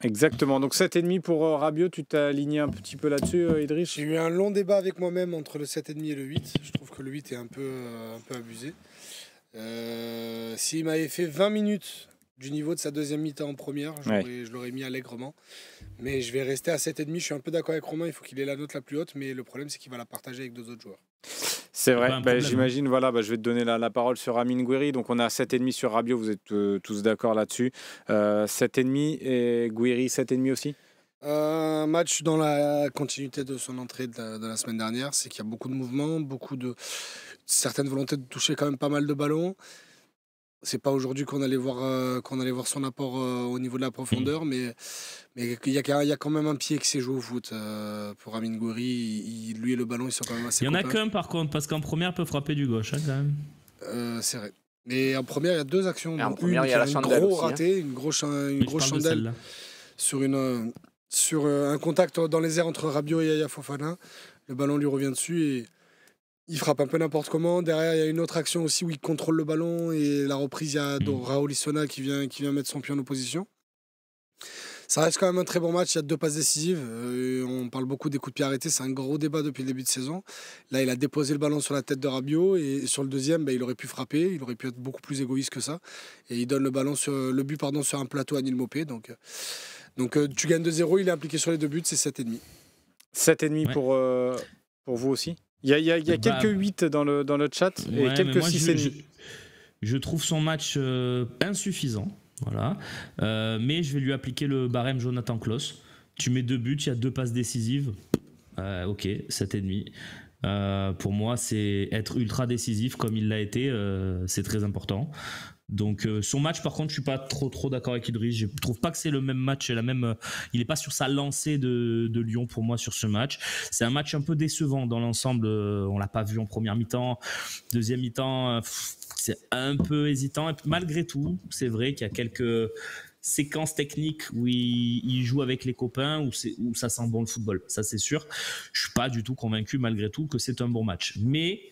Exactement, donc 7,5 pour Rabiot. Tu t'es aligné un petit peu là-dessus, Idriss? J'ai eu un long débat avec moi-même entre le 7,5 et le 8. Je trouve que le 8 est un peu abusé. S'il m'avait fait 20 minutes du niveau de sa deuxième mi-temps en première, je l'aurais mis allègrement. Mais je vais rester à 7,5. Je suis un peu d'accord avec Romain, il faut qu'il ait la note la plus haute, mais le problème c'est qu'il va la partager avec 2 autres joueurs. C'est vrai, j'imagine, voilà, je vais te donner la parole sur Amine Gouiri. Donc on a 7,5 sur Rabiot, vous êtes tous d'accord là-dessus. 7,5 et Gouiri 7,5 aussi. Un match dans la continuité de son entrée de la semaine dernière, c'est qu'il y a beaucoup de mouvements, certaines volontés de toucher quand même pas mal de ballons. C'est pas aujourd'hui qu'on allait voir son apport au niveau de la profondeur, mais il y a quand même un pied qui s'est joué au foot pour Amine Gouiri. Lui et le ballon, ils sont quand même assez. Il y en a qu'un par contre, parce qu'en première, il peut frapper du gauche quand même. C'est vrai. Mais en première, il y a 2 actions. Et en Donc première, il y a la chandelle gros aussi, hein. raté, une grosse chandelle sur un contact dans les airs entre Rabiot et Yaya Fofana. Le ballon lui revient dessus et il frappe un peu n'importe comment. Derrière, il y a une autre action aussi où il contrôle le ballon et la reprise, il y a Raoul Issona qui vient mettre son pied en opposition. Ça reste quand même un très bon match, il y a 2 passes décisives. On parle beaucoup des coups de pied arrêtés, c'est un gros débat depuis le début de saison. Là, il a déposé le ballon sur la tête de Rabiot et sur le deuxième, il aurait pu frapper, il aurait pu être beaucoup plus égoïste que ça. Et il donne le but sur un plateau à Neil Maupay. Donc tu gagnes 2-0, il est impliqué sur les 2 buts, c'est 7,5. 7,5 pour vous aussi. Il y a quelques 8 dans le chat et quelques 6,5. Je trouve son match insuffisant. Voilà. Mais je vais lui appliquer le barème Jonathan Klaus. Tu mets 2 buts, il y a 2 passes décisives. Ok, 7,5. Pour moi, c'est être ultra décisif comme il l'a été. C'est très important. Donc son match, par contre, je suis pas trop d'accord avec Idriss. Je trouve pas que c'est le même match, il est pas sur sa lancée de Lyon pour moi sur ce match. C'est un match un peu décevant dans l'ensemble. On l'a pas vu en première mi-temps, deuxième mi-temps, c'est un peu hésitant. Et puis, malgré tout, c'est vrai qu'il y a quelques séquences techniques où il joue avec les copains, où ça sent bon le football. Ça, c'est sûr. Je suis pas du tout convaincu malgré tout que c'est un bon match. Mais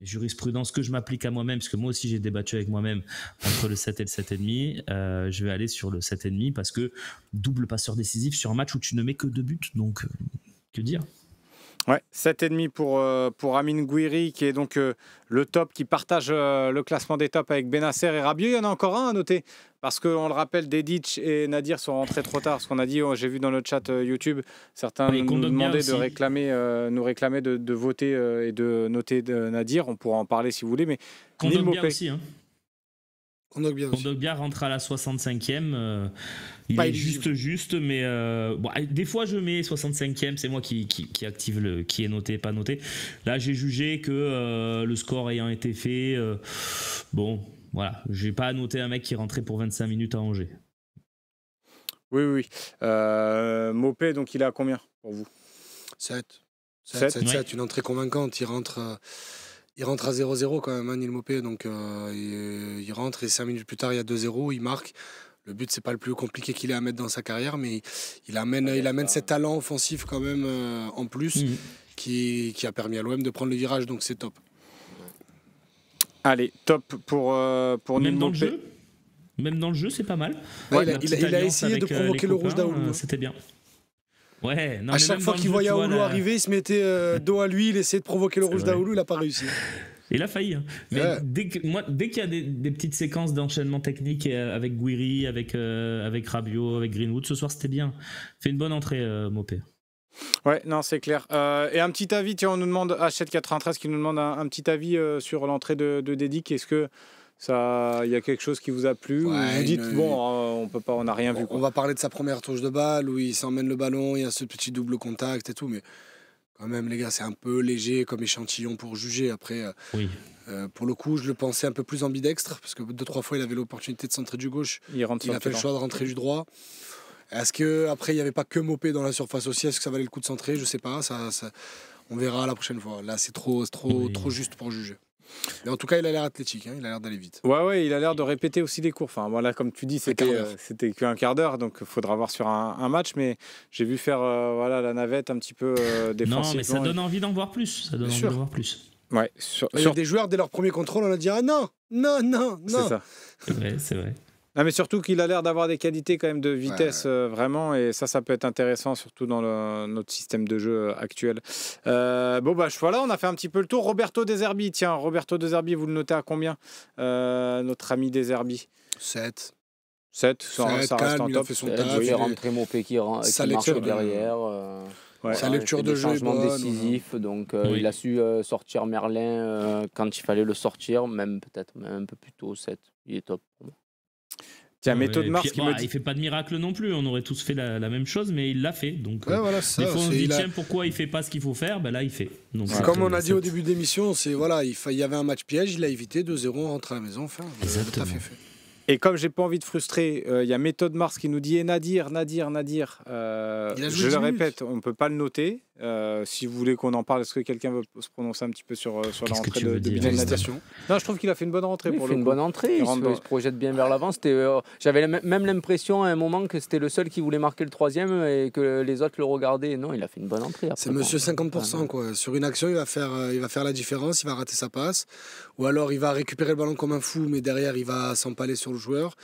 jurisprudence que je m'applique à moi-même, parce que moi aussi j'ai débattu avec moi-même entre le 7 et le 7,5, je vais aller sur le 7,5 parce que double passeur décisif sur un match où tu ne mets que 2 buts, donc que dire. Ouais, 7,5 pour Amine Gouiri, qui est donc le top, qui partage le classement des tops avec Benasser et Rabiot. Il y en a encore un à noter, parce qu'on le rappelle, Dedic et Nadir sont rentrés trop tard. Ce qu'on a dit, j'ai vu dans le chat YouTube, certains nous demandaient nous réclamer de voter et de noter Nadir. On pourra en parler si vous voulez, mais Kondogbia aussi, hein. Kondogbia rentre à la 65e. Il est juste, mais des fois je mets 65e, c'est moi qui active qui est noté, pas noté. Là, j'ai jugé que le score ayant été fait, voilà, j'ai pas noté un mec qui rentrait pour 25 minutes à Angers. Oui. Maupay, donc il est à combien pour vous? 7, une entrée convaincante. Il rentre à 0-0 quand même, hein, Neil Maupay. Donc il rentre et 5 minutes plus tard, il y a 2-0, il marque. Le but, c'est pas le plus compliqué qu'il ait à mettre dans sa carrière, mais il amène cet talent offensif quand même en plus qui a permis à l'OM de prendre le virage, donc c'est top. Allez, top pour Neil Maupay. Même dans le jeu, c'est pas mal. Ouais, il a essayé de provoquer le rouge d'Aoulou. C'était bien. Ouais, non, à chaque fois qu'il voyait Aoulou arriver, il se mettait dos à lui, il essayait de provoquer le rouge d'Aoulou, il n'a pas réussi. Il a failli. Hein. Mais dès qu'il y a des petites séquences d'enchaînement technique avec Gouiri, avec Rabiot, avec Greenwood, ce soir c'était bien. Fait une bonne entrée, Maupay. Ouais, non, c'est clair. Et un petit avis, tiens, on nous demande, H793 qui nous demande un petit avis sur l'entrée de Dedic. Est-ce que il y a quelque chose qui vous a plu ou vous dites, on peut pas, on n'a rien vu. On va parler de sa première touche de balle où il s'emmène le ballon, il y a ce petit double contact et tout, mais quand même, les gars, c'est un peu léger comme échantillon pour juger. Après, pour le coup, je le pensais un peu plus ambidextre parce que 2-3 fois, il avait l'opportunité de centrer du gauche. Il a fait le choix de rentrer du droit. Est-ce qu'après, il n'y avait pas que Maupay dans la surface aussi? Est-ce que ça valait le coup de centrer? Je sais pas. On verra la prochaine fois. Là, c'est trop juste pour juger. Mais en tout cas, il a l'air athlétique, hein, il a l'air d'aller vite. Ouais, il a l'air de répéter aussi des cours. Enfin, voilà, comme tu dis, c'était qu'un quart d'heure, donc il faudra voir sur un match. Mais j'ai vu faire la navette un petit peu défensivement. Non, mais ça donne envie d'en voir plus. Ça donne envie d'en voir plus. Ouais, il y a des joueurs, dès leur premier contrôle, on a dit ah non. C'est ça. C'est vrai. Non, mais surtout qu'il a l'air d'avoir des qualités quand même de vitesse, vraiment, et ça peut être intéressant, surtout dans notre système de jeu actuel. Voilà, on a fait un petit peu le tour. Roberto De Zerbi, tiens, vous le notez à combien, notre ami De Zerbi? 7. 7, ça reste en top. Il a fait son taf. Il est rentré Maupay qui marche derrière. Sa lecture de jeu est bonne. Décisif, donc il a su sortir Merlin quand il fallait le sortir, même peut-être un peu plus tôt, 7. Il est top pour moi. Tiens, méthode Mars qui me dit... Il fait pas de miracle non plus, on aurait tous fait la même chose, mais il l'a fait. Donc, voilà, ça, des fois on se dit tiens, pourquoi il fait pas ce qu'il faut faire? Là il fait. Donc, comme on a dit au début de l'émission, il y avait un match piège, il a évité 2-0, on rentre à la maison, tout à fait. Et comme j'ai pas envie de frustrer, il y a méthode Mars qui nous dit Nadir. Je le répète, on peut pas le noter. Si vous voulez qu'on en parle, est-ce que quelqu'un veut se prononcer un petit peu sur la Qu'est-ce que rentrée tu veux de dire, Bilal Nadir? Félicitations. Non, je trouve qu'il a fait une bonne rentrée Il pour fait le une coup. bonne entrée, il rentre se projette bien vers l'avant. J'avais même l'impression à un moment que c'était le seul qui voulait marquer le troisième et que les autres le regardaient. Non, il a fait une bonne entrée. Après, C'est monsieur 50%, quoi. Sur une action, il va faire la différence, il va rater sa passe. Ou alors, il va récupérer le ballon comme un fou, mais derrière, il va s'empaler sur le joueur.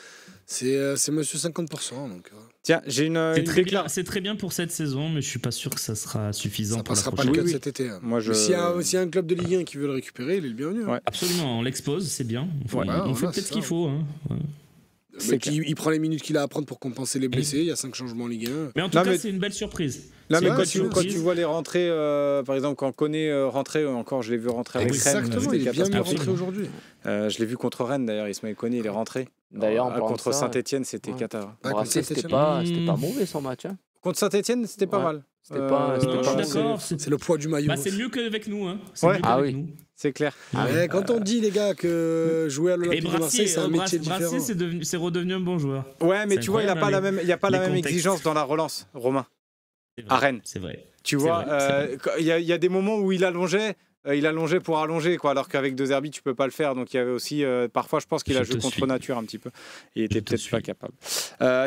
C'est monsieur 50%. Donc, Tiens, j'ai C'est très bien pour cette saison, mais je suis pas sûr que ça sera suffisant ça pour la passera pas prochaine. le Oui, cut cet été. Hein. Moi, Mais s'il y a un club de Ligue 1 qui veut le récupérer, il est le bienvenu. hein. Ouais. Absolument, on l'expose, c'est bien. On fait, Ouais, on fait voilà, peut-être c'est ce qu'il ça. faut. Hein. Ouais. C'est Il prend les minutes qu'il a à prendre pour compenser les blessés. Il y a 5 changements en Ligue 1. Mais en tout Non, cas, mais- c'est une belle surprise. Là, C'est mais une quand belle tu, quand surprise. tu vois les rentrées, par exemple, quand Koné rentrait, encore je l'ai vu rentrer avec Rennes. Exactement, c'était il est bien mieux catastrophique. rentré aujourd'hui. Je l'ai vu contre Rennes d'ailleurs, Ismaël Koné, il est rentré. D'ailleurs, en parlant de contre ça, Saint-Etienne, c'était ouais. cata. Ah, contre Brassé, c'était Saint-Étienne. pas mauvais son match. Hein. Contre Saint-Etienne, c'était pas Ouais. mal. C'était pas- c'était Non, pas je mal. suis d'accord. C'est le poids du maillot. Bah, c'est mieux qu'avec nous. Hein. C'est Ouais. mieux Ah qu'avec oui. nous. C'est clair. Ouais, quand on dit, les gars, que jouer à Et l'Olympique de Marseille, Brassier, c'est un métier différent. c'est redevenu un bon joueur. Ouais, mais C'est tu vois, il n'y a pas la incroyable, même, il y a pas la les même contextes. exigence dans la relance, Romain. C'est vrai, À Rennes. C'est vrai. Tu C'est vois, vrai, il y a des moments où il allongeait pour allonger, quoi, alors qu'avec 2 Herbie, tu peux pas le faire. Donc il y avait aussi, parfois, je pense qu'il a Je joué te contre suis. nature un petit peu. Il était Je te peut-être suis. pas capable.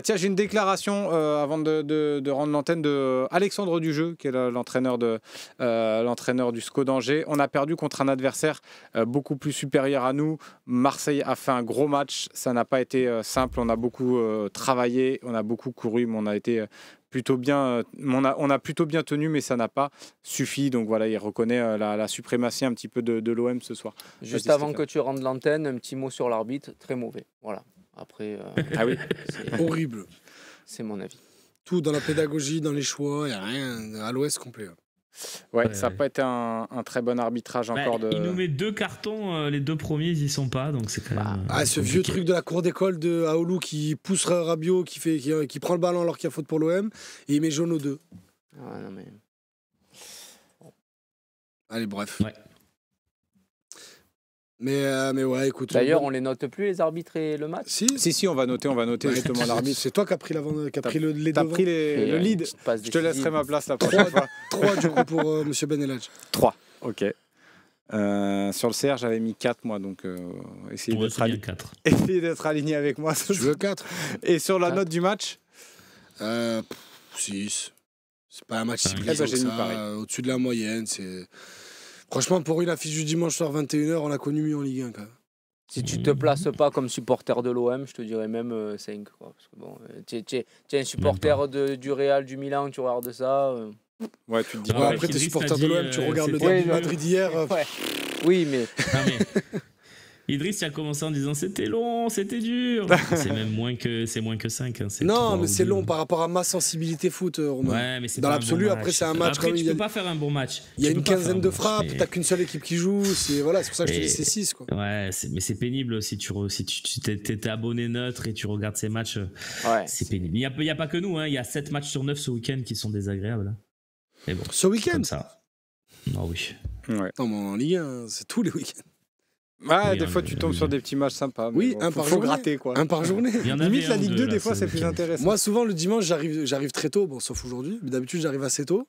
Tiens, j'ai une déclaration avant de rendre l'antenne de Alexandre Dujeu, qui est l'entraîneur du SCO d'Angers. On a perdu contre un adversaire beaucoup plus supérieur à nous. Marseille a fait un gros match. Ça n'a pas été simple. On a beaucoup travaillé, on a beaucoup couru, mais on a été plutôt bien, on a plutôt bien tenu, mais ça n'a pas suffi. Donc voilà, il reconnaît la suprématie un petit peu de l'OM ce soir. Juste Vas-y, avant Stéphane. que tu rendes l'antenne, un petit mot sur l'arbitre, très mauvais. Voilà. Après, Ah oui. Horrible. c'est mon avis. Tout dans la pédagogie, dans les choix, il n'y a rien. À l'ouest complet. Ouais, Ouais, ça n'a ouais. pas été un très bon arbitrage Bah, encore de. Il nous met 2 cartons, les 2 premiers, ils y sont pas, donc c'est quand même. Ah, ce compliqué. vieux truc de la cour d'école de Aoulou qui pousse Rabiot, qui prend le ballon alors qu'il y a faute pour l'OM, et il met jaune aux 2. Ah, non, mais... Allez, bref. Ouais. Mais ouais, écoute. D'ailleurs, on les note plus, les arbitres et le match. Si, on va noter Ouais, justement l'arbitre. C'est toi qui as pris, les T'as devants. pris Et, le une lead. petite passe Je te laisserai décisive. ma place la prochaine fois. 3 du coup pour Monsieur Benelage. 3. Ok. Sur le CR, j'avais mis 4 moi, donc essayez Ouais, d'être c'est bien ali- 4. essayez d'être aligné avec moi. Tu veux 4 Et sur la 4. note du match, 6. C'est pas un match si Eh ben, plaisant j'ai que mis ça, pareil. au-dessus de la moyenne. Franchement, pour une affiche du dimanche soir 21h, on a connu mieux en Ligue 1 quand même. Si tu te places pas comme supporter de l'OM, je te dirais même 5. Quoi. Parce que bon, tu es un supporter du Real, du Milan, tu regardes ça. ouais, tu te dis Ah Ouais, pas. ouais, après, t'es Idriss supporter t'a de dit, l'OM, tu regardes le c'était derby mieux. Madrid hier. Ouais. Oui, mais Non, mais... Idriss il a commencé en disant c'était long, c'était dur. C'est même moins que 5. Hein, Non, mais c'est long par rapport à ma sensibilité foot, Romain. Ouais, mais c'est Dans pas un l'absolu, bon après, match. c'est un match Après, comme tu il y a- peux pas faire un bon match. Il y a Tu une peux pas faire quinzaine un de bon match, frappes, mais- t'as qu'une seule équipe qui joue. C'est pour ça que je te dis c'est 6. Quoi. Ouais, mais c'est pénible si tu t'es abonné neutre et tu regardes ces matchs. ouais. C'est pénible. Il y a pas que nous, hein. Il y a 7 matchs sur 9 ce week-end qui sont désagréables. Mais bon, Ce week-end comme ça. Ah oui. Ouais. Non, mais en Ligue 1, c'est tous les week-ends. Ouais, Oui, des fois hein, tu tombes sur des petits matchs sympas. mais Oui, bon, un faut par journée. gratter quoi. Un par journée. Il y en avait Limite la un ou Ligue 2, deux, là, des fois ce c'est plus week-end. intéressant. Moi, souvent, le dimanche, j'arrive très tôt, bon, sauf aujourd'hui. Mais d'habitude, j'arrive assez tôt.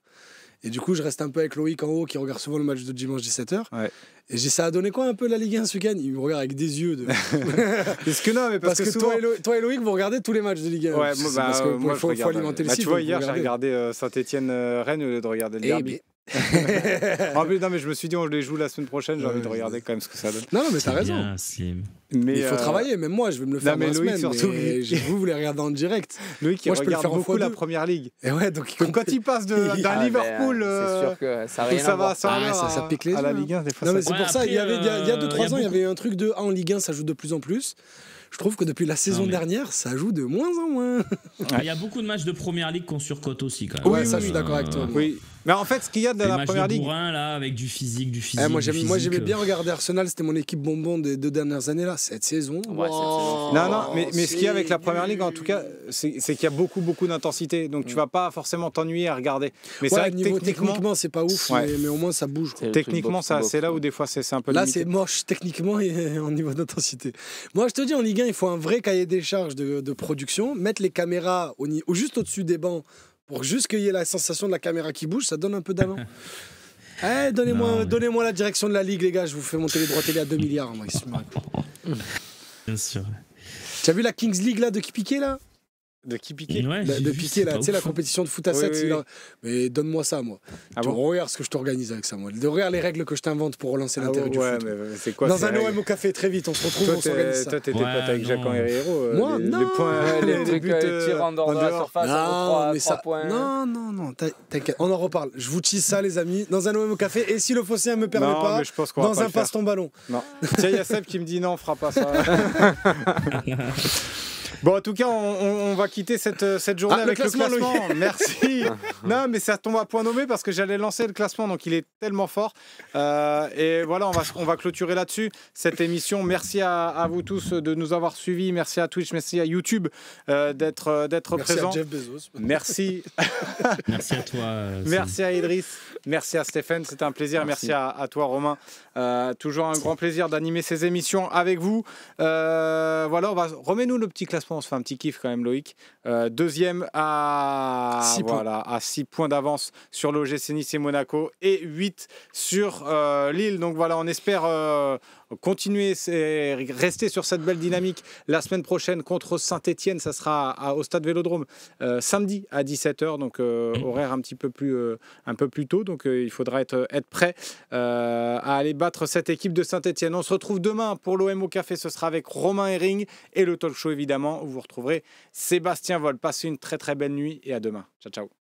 Et du coup, je reste un peu avec Loïc en haut qui regarde souvent le match de dimanche 17h. Ouais. Et j'ai ça a donné quoi un peu la Ligue 1 ce week-end? Il me regarde avec des yeux. Parce que non, mais parce que souvent. toi et Loïc, vous regardez tous les matchs de Ligue 1. Ouais, C'est moi, parce que moi, faut regarde, alimenter le bah, site. tu vois, donc hier vous j'ai regardez. regardé Saint-Etienne-Rennes au lieu de regarder le Eh derby. bien. En plus, non, mais je me suis dit, on les joue la semaine prochaine, j'ai Ouais, envie de je- regarder quand même ce que ça donne. Non, mais t'as C'est raison. bien, Slim. Mais Il faut travailler, même moi, je vais me le faire mais dans la Loïc, semaine. surtout, mais lui. vous les regardez en direct. Loïc, il Moi, je peux le regarde faire en beaucoup la x2. première ligue. Et ouais, donc Donc quand il passe d'un Ah, Liverpool, ben, c'est sûr que ça n'a où rien ça à va voir. ça, Ah, ça pique les à la yeux, Ligue 1, des fois Non, mais ça c'est Ouais, pour ça, il y après, avait, il y a 2-3 ans, il y beaucoup- avait un truc de en Ligue 1, ça joue de plus en plus. Je trouve que depuis la saison mais- dernière, ça joue de moins en moins. Il y a beaucoup de matchs de première ligue qu'on surcote aussi quand même. Ouais, ça, je suis d'accord avec toi. Oui. Mais en fait, ce qu'il y a de Les la matchs première de ligue, bourrin là avec du physique. Moi, du j'aimais physique, bien regarder Arsenal, c'était mon équipe bonbon des 2 dernières années là. Cette saison. Ouais, cette saison, non, mais ce qu'il y a avec la première ligue, en tout cas, c'est qu'il y a beaucoup d'intensité. Donc tu vas pas forcément t'ennuyer à regarder. Mais c'est Ouais, vrai que niveau techniquement, techniquement, c'est pas ouf, Ouais. mais au moins ça bouge. quoi. C'est le truc techniquement box to box, c'est là quoi. où des fois c'est un peu Là, limité. c'est moche techniquement et en niveau d'intensité. Moi, je te dis, en Ligue 1, il faut un vrai cahier des charges de production, mettre les caméras juste au-dessus des bancs pour juste qu'il y ait la sensation de la caméra qui bouge, ça donne un peu d'allant. Donnez-moi la direction de la Ligue, les gars, je vous fais monter les droits télé à 2 milliards. Moi, Bien sûr. tu as vu la Kings League là, de qui piqué là? De qui piquer? Ouais, De j'ai vu, piquer c'est là, pas tu sais, la ouf, hein. compétition de foot à 7. Mais donne-moi ça, moi. Ah bon? Regarde ce que je t'organise avec ça, moi. Regarde les règles que je t'invente pour relancer l'intérêt du ouais, foot. mais c'est quoi Dans ces un règles? OM au café, très vite, on se retrouve, Toi, on s'organise ça. toi, t'étais Ouais, pote avec non. Jacques-Henri Hérault. Moi, les non. points, Les trucs buts, tir en dehors de la surface, Non, mais 3 ça. points. Non, t'inquiète, on en reparle. Je vous tease ça, les amis. Dans un OM au café, et si le Phocéen me permet Non, pas, mais je pense qu'on va dans pas un le faire. passe ton ballon. Non. Tiens, il y a Seb qui me dit non, on fera pas ça. Bon, en tout cas, on va quitter cette journée avec le classement. Merci. Non, mais ça tombe à point nommé parce que j'allais lancer le classement, donc il est tellement fort. Et voilà, on va clôturer là-dessus cette émission. Merci à vous tous de nous avoir suivis. Merci à Twitch, merci à YouTube d'être présents. Merci à Jeff Bezos. Merci. Merci à toi. Merci à Idriss. Merci à Stéphane, c'était un plaisir. Merci à toi, Romain. Toujours un grand plaisir d'animer ces émissions avec vous. Voilà, remets-nous le petit classement. On se fait un petit kiff quand même, Loïc. Deuxième à 6 points d'avance sur l'OGC Nice et Monaco et 8 sur Lille. Donc voilà, on espère continuer, rester sur cette belle dynamique la semaine prochaine contre Saint-Etienne. Ça sera au Stade Vélodrome samedi à 17h, donc horaire un peu plus tôt. Donc il faudra être prêt à aller battre cette équipe de Saint-Etienne. On se retrouve demain pour l'OM au café. Ce sera avec Romain Herring et le talk show évidemment où vous retrouverez Sébastien Vol. Passez une très très belle nuit et à demain. Ciao ciao.